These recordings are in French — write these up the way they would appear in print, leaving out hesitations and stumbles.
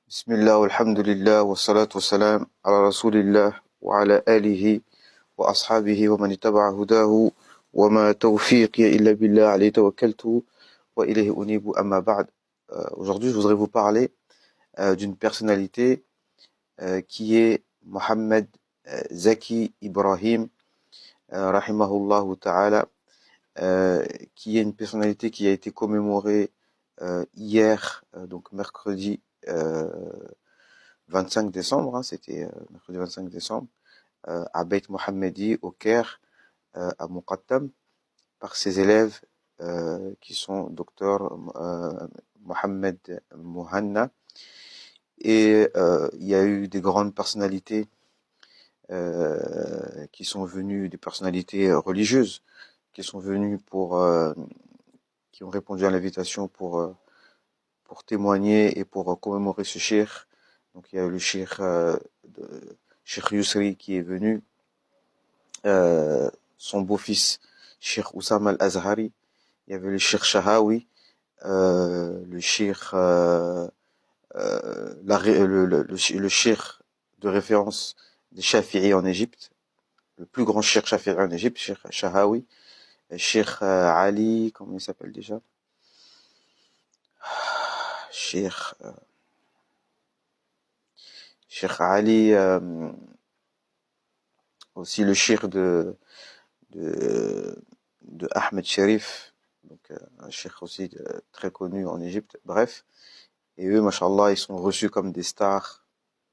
بسم الله والحمد لله والصلاة والسلام على رسول الله وعلى آله وأصحابه ومن اتبع هداه وما توفيقي إلا بالله عليه توكلت وإليه أنيب أما بعد. Aujourd'hui, je voudrais vous parler d'une personnalité qui est Mohammed Zaki Ibrahim, rahimahullah ta'ala, qui est une personnalité qui a été commémorée hier, donc mercredi 25 décembre, hein, c'était mercredi 25 décembre, à Beit Mohammedi, au Caire, à Muqattam, par ses élèves qui sont docteur Mohamed Mohanna. Et il y a eu des grandes personnalités qui sont venues, des personnalités religieuses, qui sont venues qui ont répondu à l'invitation pour témoigner et pour commémorer ce cheikh. Donc il y a eu le cheikh Yusri qui est venu, son beau-fils Cheikh Oussama Al-Azhari, il y avait le cheikh Shahawi, le cheikh le cheikh de référence des Shafi'i en Égypte, le plus grand cheikh Shafi'i en Égypte, cheikh Shahawi, cheikh Ali, comment il s'appelle déjà, cheikh Ali, aussi le cheikh de Ahmed Sherif, donc un cheikh aussi très connu en Égypte, bref. Et eux, mashallah, ils sont reçus comme des stars,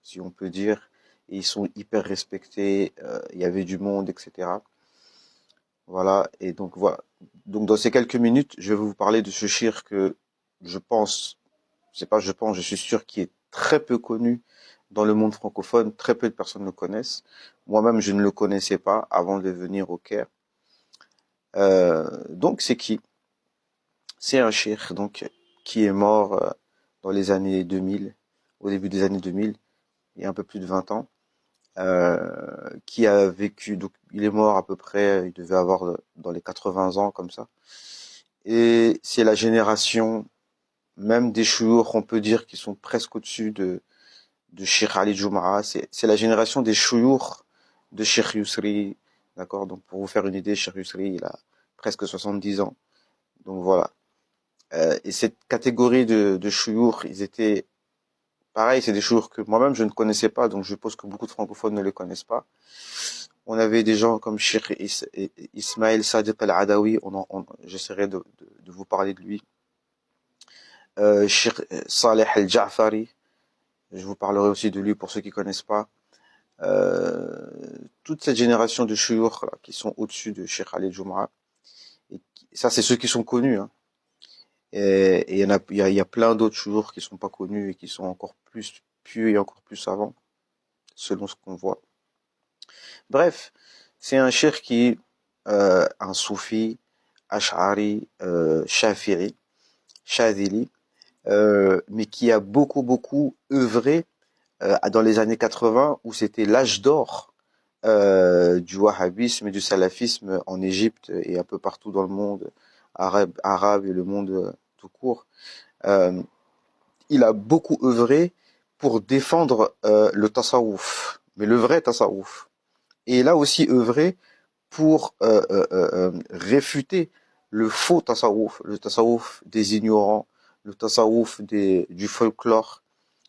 si on peut dire, et ils sont hyper respectés, il y avait du monde, etc. Voilà, et donc voilà. Donc dans ces quelques minutes, je vais vous parler de ce cheikh que je pense, c'est pas je pense, je suis sûr qu'il est très peu connu dans le monde francophone, très peu de personnes le connaissent. Moi-même, je ne le connaissais pas avant de venir au Caire. Donc c'est qui? C'est un cheikh donc qui est mort dans les années 2000, au début des années 2000, il y a un peu plus de 20 ans, qui a vécu, donc il est mort à peu près, il devait avoir dans les 80 ans comme ça. Et c'est la génération, même des chouyours, on peut dire, qui sont presque au-dessus de Cheikh Ali Jumaa. C'est la génération des chouyours de Cheikh Yusri, d'accord? Donc pour vous faire une idée, Cheikh Yusri, il a presque 70 ans. Donc voilà. Et cette catégorie de chouyours, ils étaient pareil, c'est des chouyours que moi-même je ne connaissais pas, donc je suppose que beaucoup de francophones ne les connaissent pas. On avait des gens comme Cheikh Ismail Sadiq Al-Adawi, j'essaierai de vous parler de lui. Cheikh Saleh Al-Ja'fari, je vous parlerai aussi de lui pour ceux qui connaissent pas. Toute cette génération de chouyours qui sont au-dessus de Cheikh Ali Jumaa. Et ça, c'est ceux qui sont connus, hein. Et il y a plein d'autres chouyours qui sont pas connus et qui sont encore plus pieux et encore plus savants, selon ce qu'on voit. Bref, c'est un cheikh qui est un soufi, ash'ari, shafi'i, shadili, mais qui a beaucoup œuvré dans les années 80 où c'était l'âge d'or du wahhabisme et du salafisme en Égypte et un peu partout dans le monde arabe et le monde tout court. Il a beaucoup œuvré pour défendre le tasawwuf, mais le vrai tasawwuf. Et il a aussi œuvré pour réfuter le faux tasawwuf, le tasawwuf des ignorants, le tasawwuf du folklore,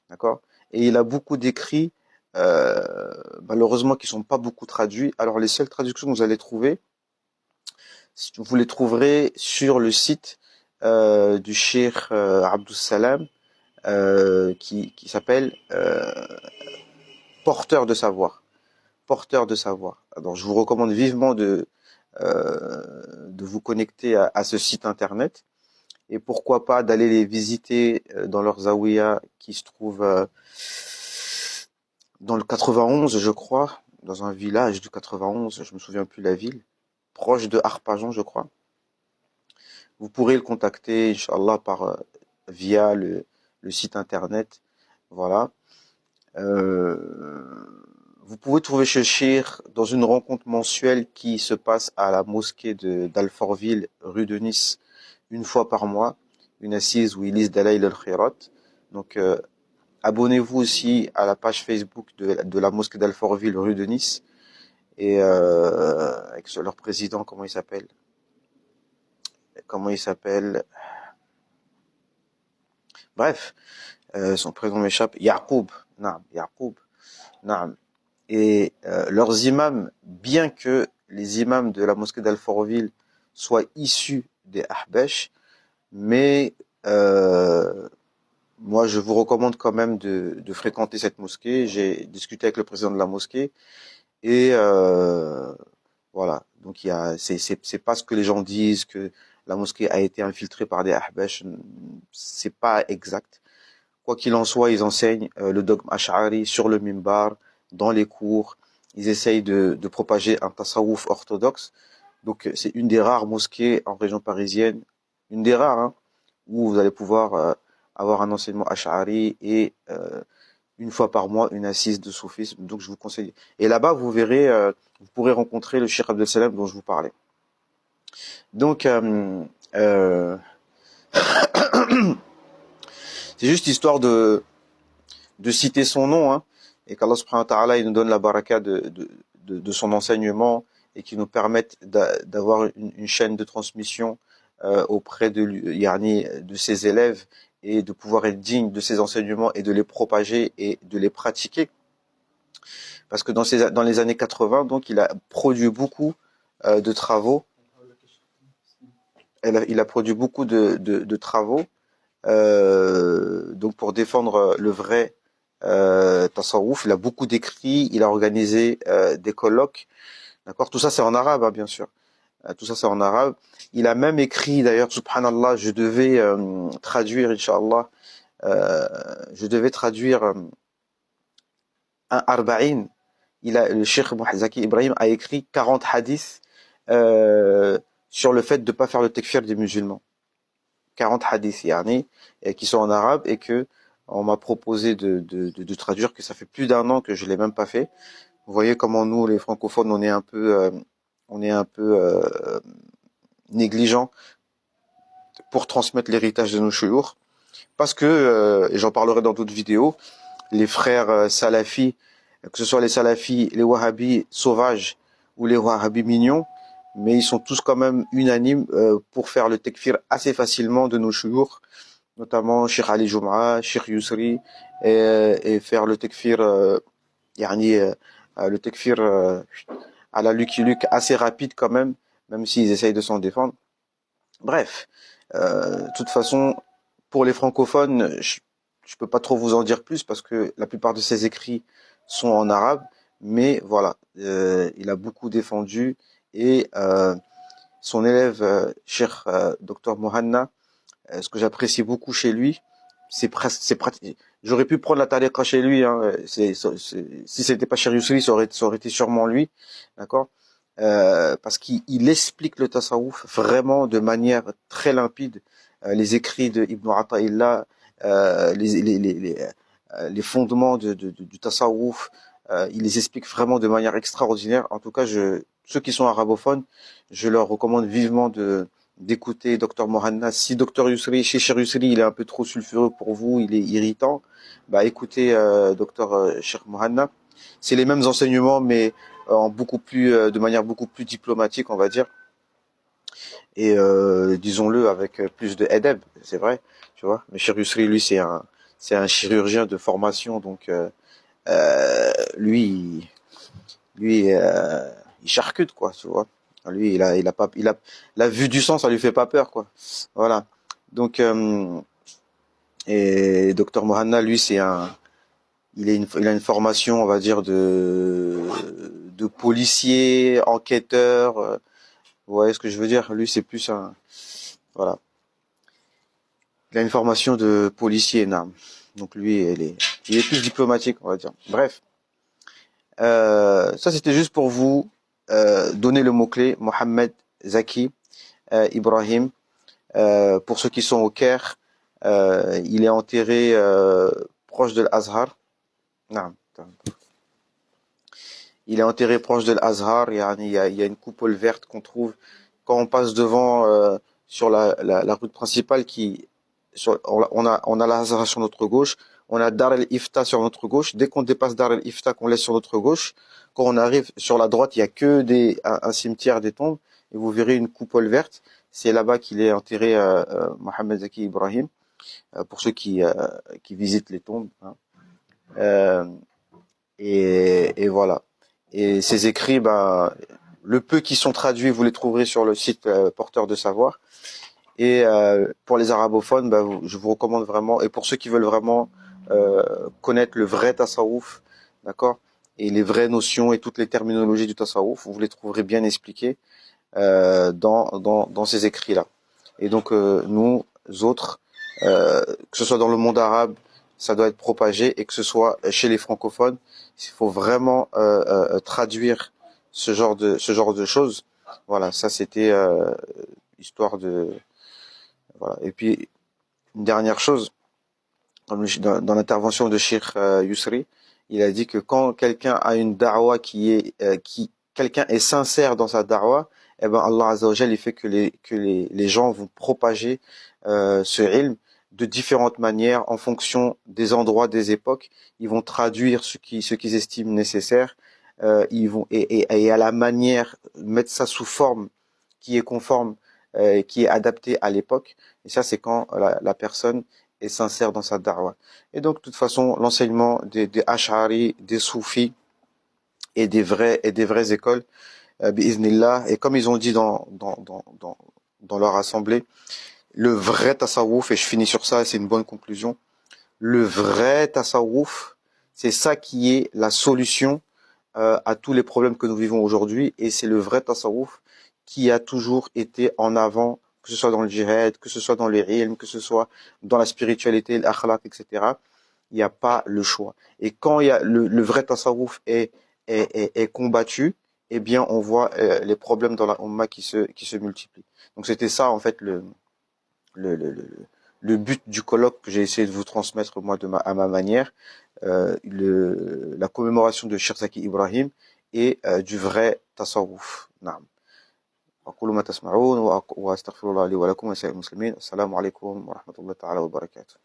d'accord? Et il a beaucoup d'écrits, malheureusement, qui sont pas beaucoup traduits. Alors, les seules traductions que vous allez trouver, vous les trouverez sur le site du cheikh Abdus Salam, qui s'appelle Porteur de savoir. Porteur de savoir. Alors, je vous recommande vivement de vous connecter à ce site internet et pourquoi pas d'aller les visiter dans leur zawiya qui se trouve dans le 91, je crois, dans un village du 91, je me souviens plus la ville, proche de Arpajon, je crois. Vous pourrez le contacter, Inch'Allah, via le site internet. Voilà. Vous pouvez trouver ce cheikh dans une rencontre mensuelle qui se passe à la mosquée d'Alfortville, rue de Nice, une fois par mois, une assise où ils lisent Dalaïl al-Khirat. Donc, Abonnez-vous aussi à la page Facebook de la mosquée d'Alfortville, rue de Nice, et avec leur président, comment il s'appelle? Comment il s'appelle? Bref, son prénom m'échappe. Yacoub, naam, Yacoub, naam. Et leurs imams, bien que les imams de la mosquée d'Alfortville soient issus des Ahbash, mais moi je vous recommande quand même de fréquenter cette mosquée. J'ai discuté avec le président de la mosquée et voilà. Donc c'est pas ce que les gens disent que la mosquée a été infiltrée par des Ahbash, c'est pas exact. Quoi qu'il en soit, ils enseignent le dogme ash'ari sur le mimbar, dans les cours. Ils essayent de propager un tasawwuf orthodoxe. Donc c'est une des rares mosquées en région parisienne, une des rares, hein, où vous allez pouvoir avoir un enseignement ash'ari et une fois par mois une assise de soufisme. Donc je vous conseille. Et là-bas, vous verrez, vous pourrez rencontrer le Cheikh Abdel Salem dont je vous parlais. Donc euh, c'est juste histoire de citer son nom, hein, et qu'Allah subhanahu wa ta'ala il nous donne la baraka de son enseignement et qui nous permette d'avoir une chaîne de transmission auprès de ses élèves et de pouvoir être digne de ses enseignements et de les propager et de les pratiquer. Parce que dans les années 80, donc, il a produit beaucoup de travaux. Il a produit beaucoup de travaux donc pour défendre le vrai tasawwuf. Il a beaucoup d'écrits, il a organisé des colloques. D'accord, tout ça c'est en arabe, hein, bien sûr. Tout ça c'est en arabe. Il a même écrit, d'ailleurs, subhanallah, je devais traduire, inshallah, je devais traduire un arba'in. Le Cheikh Zaki Ibrahim a écrit 40 hadiths sur le fait de ne pas faire le takfir des musulmans. 40 hadiths, yani, qui sont en arabe et que on m'a proposé de traduire, que ça fait plus d'1 an que je l'ai même pas fait. Vous voyez comment nous, les francophones, on est un peu négligents pour transmettre l'héritage de nos chouyours. Parce que, et j'en parlerai dans d'autres vidéos, les frères salafis, que ce soit les salafis, les wahhabis sauvages ou les wahhabis mignons, mais ils sont tous quand même unanimes pour faire le tekfir assez facilement de nos chouyours, notamment Cheikh Ali Jum'a, Cheikh Yousri, et faire le tekfir, le tekfir à la Lucky Luke assez rapide quand même s'ils essayent de s'en défendre. Bref, de toute façon, pour les francophones, je peux pas trop vous en dire plus parce que la plupart de ses écrits sont en arabe, mais voilà, il a beaucoup défendu et son élève, Cheikh Dr Mohanna, ce que j'apprécie beaucoup chez lui, c'est pratique. J'aurais pu prendre la tariqa chez lui, hein, si c'était pas Cheikh Yousri, ça aurait été sûrement lui, d'accord, parce qu'il explique le tasawwuf vraiment de manière très limpide, les écrits de Ibn Ata'illah, les fondements du tasawwuf, il les explique vraiment de manière extraordinaire. En tout cas, ceux qui sont arabophones, je leur recommande vivement d'écouter Dr Mohanna. Si Dr Yousri, chez Cheikh Yousri, il est un peu trop sulfureux pour vous, il est irritant, bah écoutez Dr Cheikh Mohanna. C'est les mêmes enseignements, mais de manière beaucoup plus diplomatique, on va dire. Et disons-le avec plus de edeb, c'est vrai, tu vois. Mais Cheikh Yousri, lui, c'est un chirurgien de formation, donc lui, il charcute, quoi, tu vois. Lui, la vue du sang, ça lui fait pas peur, quoi. Voilà. Donc, et Dr Mohanna, lui, il a une formation, on va dire, de policier, enquêteur. Vous voyez ce que je veux dire? Lui, c'est plus voilà. Il a une formation de policier, non. Donc lui, il est plus diplomatique, on va dire. Bref. Ça, c'était juste pour vous donner le mot-clé, Mohamed Zaki Ibrahim. Pour ceux qui sont au Caire, il est enterré proche de l'Azhar. Non. Il est enterré proche de l'Azhar. Il y a une coupole verte qu'on trouve quand on passe devant sur la route principale on a l'Azhar sur notre gauche. on a Dar el-Ifta sur notre gauche. Dès qu'on dépasse Dar el-Ifta, qu'on laisse sur notre gauche, quand on arrive sur la droite, il y a que un cimetière des tombes, et vous verrez une coupole verte. C'est là-bas qu'il est enterré Mohamed Zaki Ibrahim, pour ceux qui visitent les tombes. Hein. Euh, et voilà. Et ces écrits, le peu qui sont traduits, vous les trouverez sur le site Porteur de Savoir. Et pour les arabophones, je vous recommande vraiment, et pour ceux qui veulent vraiment connaître le vrai tasawwuf, d'accord, et les vraies notions et toutes les terminologies du tasawwuf, vous les trouverez bien expliquées dans ces écrits-là. Et donc nous autres, que ce soit dans le monde arabe, ça doit être propagé, et que ce soit chez les francophones, il faut vraiment traduire ce genre de choses. Voilà, ça c'était histoire de voilà. Et puis une dernière chose, dans l'intervention de Cheikh Yousri, il a dit que quand quelqu'un a une da'wa quelqu'un est sincère dans sa da'wa, eh ben Allah Azza wa Jal, il fait que les gens vont propager ce ilm de différentes manières en fonction des endroits, des époques. Ils vont traduire ce qu'ils estiment nécessaire. Ils vont et à la manière mettre ça sous forme qui est conforme, qui est adaptée à l'époque. Et ça, c'est quand la personne est sincère dans sa da'wa. Et donc, de toute façon, l'enseignement des Ash'ari, des Soufis et des vraies écoles, bi'iznillah, et comme ils ont dit dans leur assemblée, le vrai tasawwuf, et je finis sur ça, c'est une bonne conclusion, le vrai tasawwuf, c'est ça qui est la solution à tous les problèmes que nous vivons aujourd'hui, et c'est le vrai tasawwuf qui a toujours été en avant, que ce soit dans le djihad, que ce soit dans les ilms, que ce soit dans la spiritualité, l'akhlaq, etc. Il n'y a pas le choix. Et quand il y a le vrai tasawwuf est combattu, eh bien on voit les problèmes dans la Ummah qui se multiplient. Donc c'était ça en fait le, le, le, le but du colloque que j'ai essayé de vous transmettre moi à ma manière, la commémoration de Cheikh Zaki Ibrahim et du vrai tasawwuf. Naam. أقول ما تسمعون وأستغفر الله لي ولكم ولسائر المسلمين. السلام عليكم ورحمة الله تعالى وبركاته.